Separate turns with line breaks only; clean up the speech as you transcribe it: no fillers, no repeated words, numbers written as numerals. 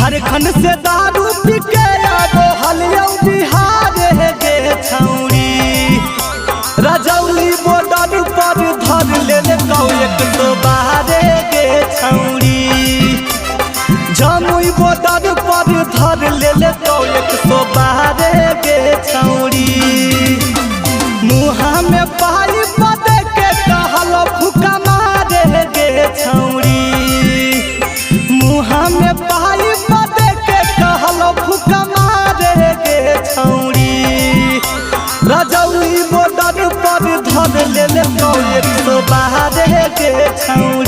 झारखंड से दारू पी के आबो हलिया बिहार गे छौरी। रजौली बॉर्डर पर धर ले कौ 112 गे छौरी। जमुई बॉर्डर पर धर ले कौ 112 गे छौरी। मुहा में पाई बदे के कहल फुका मारे गे छौरी। मुहा में पाई बदे के कहल फुका मारे गे छौरी। रजौली बॉर्डर पर धर ले कौ 112 गे छौरी।